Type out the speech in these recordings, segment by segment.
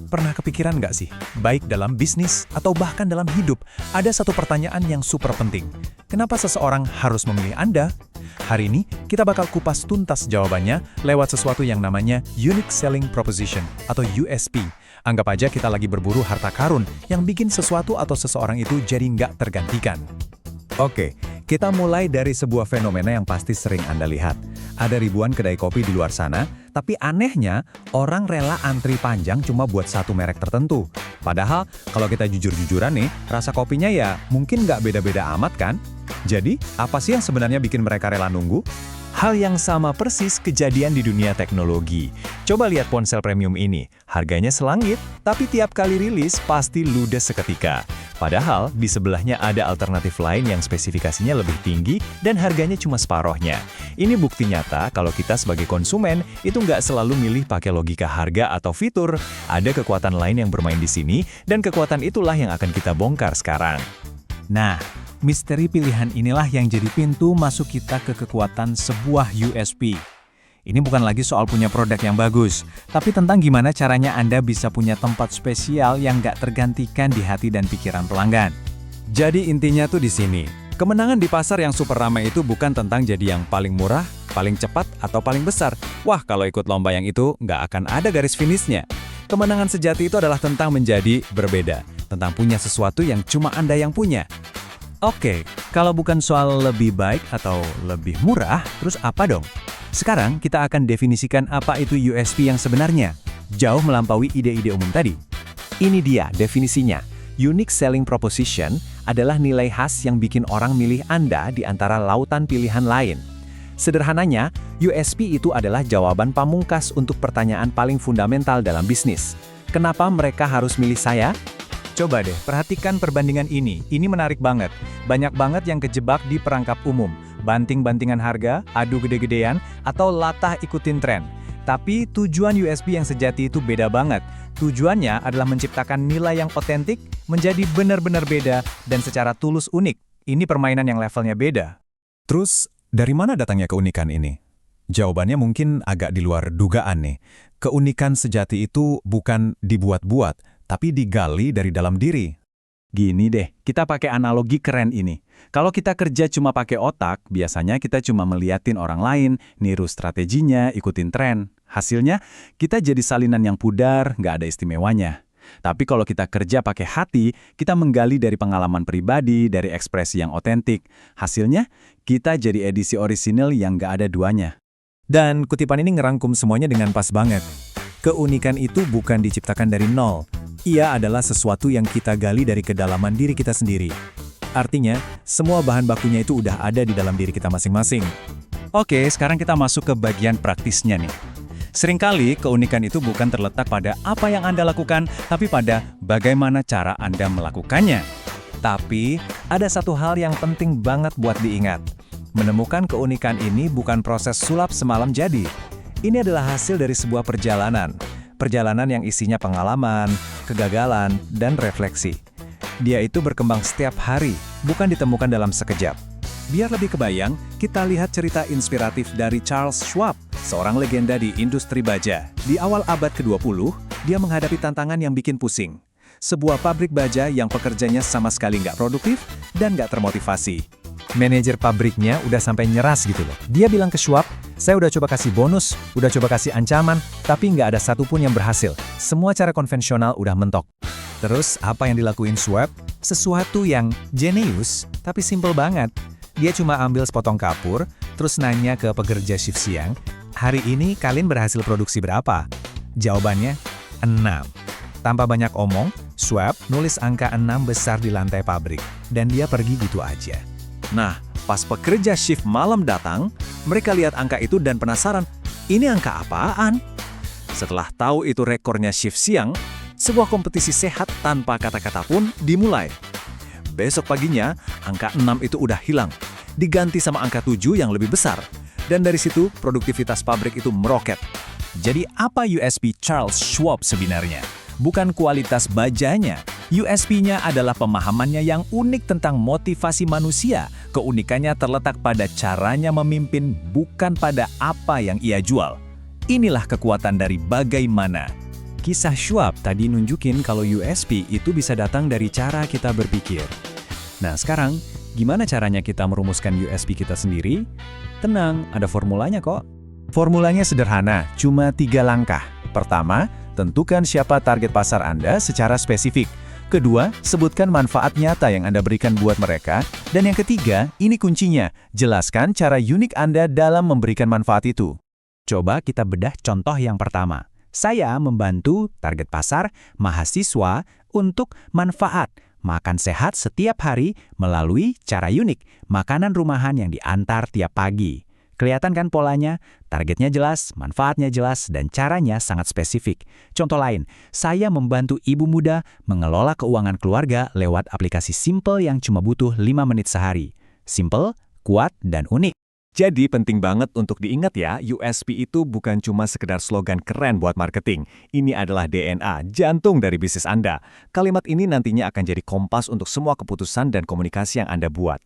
Pernah kepikiran nggak sih, baik dalam bisnis atau bahkan dalam hidup, ada satu pertanyaan yang super penting. Kenapa seseorang harus memilih Anda? Hari ini, kita bakal kupas tuntas jawabannya lewat sesuatu yang namanya Unique Selling Proposition atau USP. Anggap aja kita lagi berburu harta karun yang bikin sesuatu atau seseorang itu jadi nggak tergantikan. Oke, kita mulai dari sebuah fenomena yang pasti sering Anda lihat. Ada ribuan kedai kopi di luar sana, tapi anehnya orang rela antri panjang cuma buat satu merek tertentu. Padahal kalau kita jujur-jujuran nih, rasa kopinya ya mungkin nggak beda-beda amat kan? Jadi, apa sih yang sebenarnya bikin mereka rela nunggu? Hal yang sama persis kejadian di dunia teknologi. Coba lihat ponsel premium ini. Harganya selangit, tapi tiap kali rilis pasti ludes seketika. Padahal di sebelahnya ada alternatif lain yang spesifikasinya lebih tinggi dan harganya cuma separohnya. Ini bukti nyata kalau kita sebagai konsumen itu nggak selalu milih pakai logika harga atau fitur. Ada kekuatan lain yang bermain di sini dan kekuatan itulah yang akan kita bongkar sekarang. Nah, misteri pilihan inilah yang jadi pintu masuk kita ke kekuatan sebuah USP. Ini bukan lagi soal punya produk yang bagus, tapi tentang gimana caranya Anda bisa punya tempat spesial yang nggak tergantikan di hati dan pikiran pelanggan. Jadi intinya tuh di sini, kemenangan di pasar yang super ramai itu bukan tentang jadi yang paling murah, paling cepat, atau paling besar. Wah, kalau ikut lomba yang itu, nggak akan ada garis finishnya. Kemenangan sejati itu adalah tentang menjadi berbeda, tentang punya sesuatu yang cuma Anda yang punya. Oke, kalau bukan soal lebih baik atau lebih murah, terus apa dong? Sekarang kita akan definisikan apa itu USP yang sebenarnya, jauh melampaui ide-ide umum tadi. Ini dia definisinya. Unique Selling Proposition adalah nilai khas yang bikin orang milih Anda di antara lautan pilihan lain. Sederhananya, USP itu adalah jawaban pamungkas untuk pertanyaan paling fundamental dalam bisnis. Kenapa mereka harus milih saya? Coba deh, perhatikan perbandingan ini. Ini menarik banget. Banyak banget yang kejebak di perangkap umum. Banting-bantingan harga, adu gede-gedean, atau latah ikutin tren. Tapi tujuan USP yang sejati itu beda banget. Tujuannya adalah menciptakan nilai yang otentik, menjadi benar-benar beda, dan secara tulus unik. Ini permainan yang levelnya beda. Terus, dari mana datangnya keunikan ini? Jawabannya mungkin agak di luar dugaan nih. Keunikan sejati itu bukan dibuat-buat, tapi digali dari dalam diri. Gini deh, kita pakai analogi keren ini. Kalau kita kerja cuma pakai otak, biasanya kita cuma meliatin orang lain, niru strateginya, ikutin tren. Hasilnya, kita jadi salinan yang pudar, nggak ada istimewanya. Tapi kalau kita kerja pakai hati, kita menggali dari pengalaman pribadi, dari ekspresi yang otentik. Hasilnya, kita jadi edisi orisinil yang nggak ada duanya. Dan kutipan ini ngerangkum semuanya dengan pas banget. Keunikan itu bukan diciptakan dari nol. Ia adalah sesuatu yang kita gali dari kedalaman diri kita sendiri. Artinya, semua bahan bakunya itu udah ada di dalam diri kita masing-masing. Oke, sekarang kita masuk ke bagian praktisnya nih. Seringkali keunikan itu bukan terletak pada apa yang Anda lakukan, tapi pada bagaimana cara Anda melakukannya. Tapi, ada satu hal yang penting banget buat diingat. Menemukan keunikan ini bukan proses sulap semalam jadi. Ini adalah hasil dari sebuah perjalanan. Perjalanan yang isinya pengalaman, kegagalan, dan refleksi. Dia itu berkembang setiap hari, bukan ditemukan dalam sekejap. Biar lebih kebayang, kita lihat cerita inspiratif dari Charles Schwab, seorang legenda di industri baja. Di awal abad ke-20, dia menghadapi tantangan yang bikin pusing. Sebuah pabrik baja yang pekerjanya sama sekali nggak produktif dan nggak termotivasi. Manajer pabriknya udah sampai nyeras gitu loh. Dia bilang ke Schwab, saya udah coba kasih bonus, udah coba kasih ancaman, tapi nggak ada satupun yang berhasil. Semua cara konvensional udah mentok. Terus apa yang dilakuin Schwab? Sesuatu yang jenius, tapi simple banget. Dia cuma ambil sepotong kapur, terus nanya ke pekerja shift siang, hari ini kalian berhasil produksi berapa? Jawabannya, 6. Tanpa banyak omong, Schwab nulis angka 6 besar di lantai pabrik, dan dia pergi gitu aja. Nah, pas pekerja shift malam datang, mereka lihat angka itu dan penasaran, ini angka apaan? Setelah tahu itu rekornya shift siang, sebuah kompetisi sehat tanpa kata-kata pun dimulai. Besok paginya, angka 6 itu udah hilang, diganti sama angka 7 yang lebih besar. Dan dari situ, produktivitas pabrik itu meroket. Jadi apa USP Charles Schwab sebenarnya? Bukan kualitas bajanya. USP-nya adalah pemahamannya yang unik tentang motivasi manusia. Keunikannya terletak pada caranya memimpin, bukan pada apa yang ia jual. Inilah kekuatan dari bagaimana. Kisah Schwab tadi nunjukin kalau USP itu bisa datang dari cara kita berpikir. Nah sekarang, gimana caranya kita merumuskan USP kita sendiri? Tenang, ada formulanya kok. Formulanya sederhana, cuma 3 langkah. Pertama, tentukan siapa target pasar Anda secara spesifik. Kedua, sebutkan manfaat nyata yang Anda berikan buat mereka. Dan yang ketiga, ini kuncinya, jelaskan cara unik Anda dalam memberikan manfaat itu. Coba kita bedah contoh yang pertama. Saya membantu target pasar mahasiswa untuk manfaat makan sehat setiap hari melalui cara unik, makanan rumahan yang diantar tiap pagi. Kelihatan kan polanya? Targetnya jelas, manfaatnya jelas, dan caranya sangat spesifik. Contoh lain, saya membantu ibu muda mengelola keuangan keluarga lewat aplikasi simple yang cuma butuh 5 menit sehari. Simple, kuat, dan unik. Jadi penting banget untuk diingat ya, USP itu bukan cuma sekedar slogan keren buat marketing. Ini adalah DNA, jantung dari bisnis Anda. Kalimat ini nantinya akan jadi kompas untuk semua keputusan dan komunikasi yang Anda buat.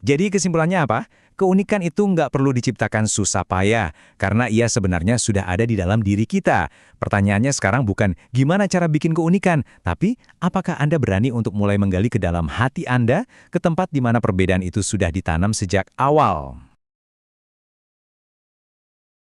Jadi kesimpulannya apa? Keunikan itu nggak perlu diciptakan susah payah, karena ia sebenarnya sudah ada di dalam diri kita. Pertanyaannya sekarang bukan gimana cara bikin keunikan, tapi apakah Anda berani untuk mulai menggali ke dalam hati Anda, ke tempat di mana perbedaan itu sudah ditanam sejak awal.